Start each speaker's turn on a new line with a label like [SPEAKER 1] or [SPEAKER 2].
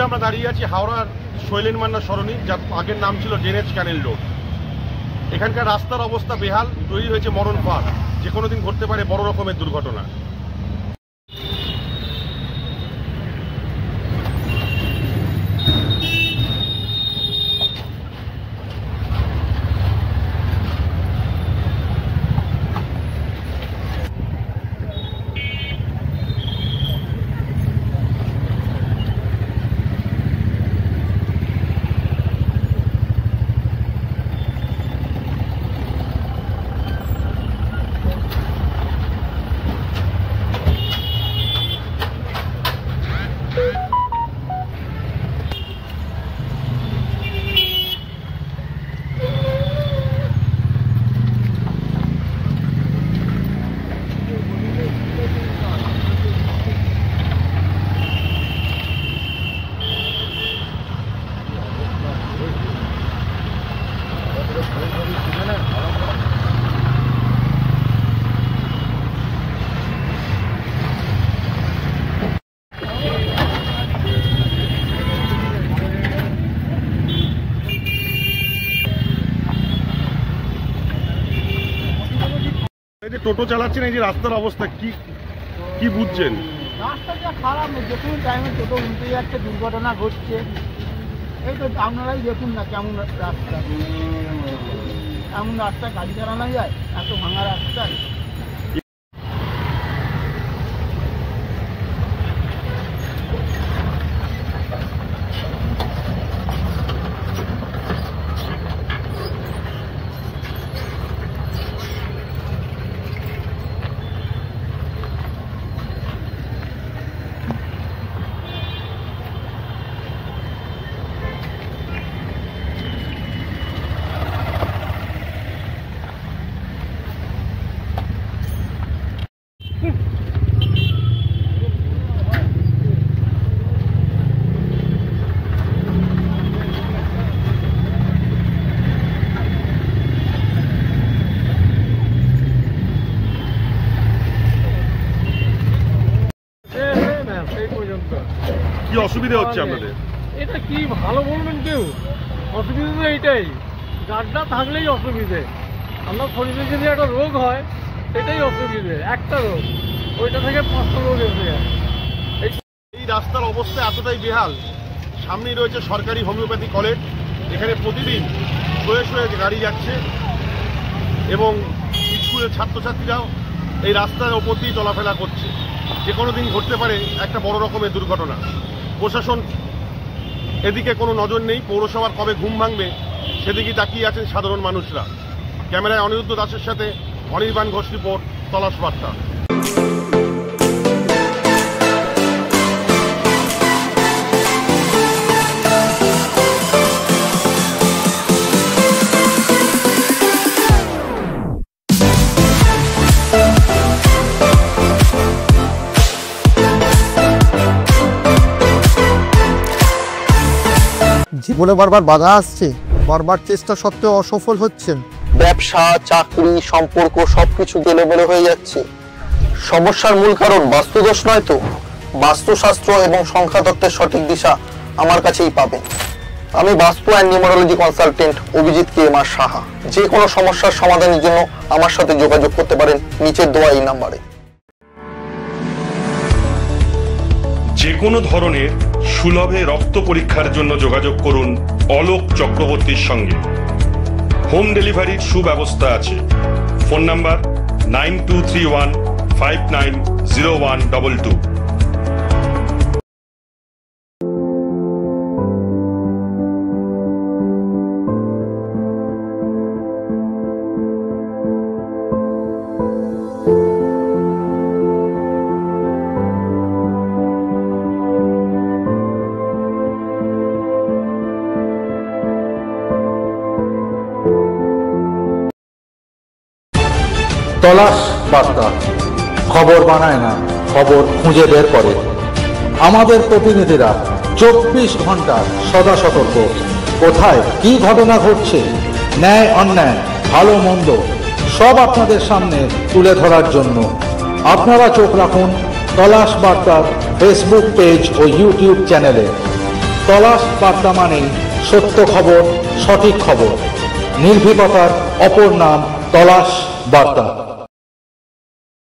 [SPEAKER 1] আমরা দাঁড়িয়ে আছি হাওড়ার শৈলেন মান্না সরণি, যার আগের নাম ছিল ডেনেজ ক্যানেল রোড। এখানকার রাস্তার অবস্থা বেহাল, তৈরি হয়েছে মরণ ফাঁদ, যে কোনো দিন ঘটতে পারে বড় রকমের দুর্ঘটনা। টোটো চালাচ্ছেন, এই যে রাস্তার অবস্থা কি বুঝছেন?
[SPEAKER 2] রাস্তাটা খারাপ, যে কোনো টাইমে টোটো উল্টে যাচ্ছে, দুর্ঘটনা ঘটছে। এই তো আপনারাই দেখুন না কেমন রাস্তা, এমন রাস্তায় গাড়ি চালানো যায়? এত ভাঙা রাস্তায়।
[SPEAKER 1] কি অসুবিধা হচ্ছে আপনাদের?
[SPEAKER 3] এটা কি ভালো বলবেন কেউ? অসুবিধা তো এইটাই, গাড্ডা থাকলেই অসুবিধে। আমরা শরীরে যদি একটা রোগ হয় সেটাই অসুবিধে, একটা রোগ, ওইটা থেকে 5টা রোগ এসে যায়।
[SPEAKER 1] এই রাস্তার অবস্থা এতটাই বেহাল, সামনেই রয়েছে সরকারি হোমিওপ্যাথি কলেজ, এখানে প্রতিদিন শয়ে গাড়ি যাচ্ছে এবং স্কুলের ছাত্রছাত্রীরাও এই রাস্তার ওপর দিয়ে চলাফেরা করছে। যে কোনো দিন ঘটতে পারে একটা বড় রকমের দুর্ঘটনা। প্রশাসন এদিকে কোনো নজর নেই, পৌরসভার কবে ঘুম ভাঙবে সেদিকেই তাকিয়ে আছেন সাধারণ মানুষরা। ক্যামেরায় অনিরুদ্ধ দাসের সাথে অনির্বাণ ঘোষ রিপোর্ট, তলাশ বার্তা।
[SPEAKER 4] জীবনে বারবার বাধা আসছে, বারবার চেষ্টা সত্ত্বেও অসফল হচ্ছেন। ব্যবসা, চাকরি, সম্পর্ক সবকিছু এলোমেলো হয়ে যাচ্ছে। সমস্যার মূল কারণ বাস্তুদোষ নয় তো? বাস্তুশাস্ত্র এবং সংখ্যাতত্ত্বের সঠিক দিশা আমার কাছেই পাবেন। আমি বাস্তু and numerology consultant Abhijit KMR Saha. যে কোনো সমস্যার সমাধানের জন্য আমার সাথে যোগাযোগ করতে পারেন নিচের দেওয়া এই নাম্বারে।
[SPEAKER 5] যে কোনো ধরনের সুলভে রক্ত পরীক্ষার জন্য যোগাযোগ করুন অলোক চক্রবর্তীর সঙ্গে। হোম ডেলিভারির সুব্যবস্থা আছে। Phone number 9231590122।
[SPEAKER 6] তলাশ বার্তা, খবর বানায় না, খবর খুঁজে বের করে। আমাদের প্রতিনিধিরা 24 ঘন্টা সদা সতর্ক। কোথায় কি ঘটনা ঘটছে, ন্যায় অন্যায়, ভালো মন্দ সব আপনাদের সামনে তুলে ধরার জন্য আপনারা চোখ রাখুন তলাশ বার্তার ফেসবুক পেজ ও ইউটিউব চ্যানেলে। তলাশ বার্তা মানেই সত্য খবর, সঠিক খবর। নির্ভীকতার অপর নাম তলাশ বার্তা।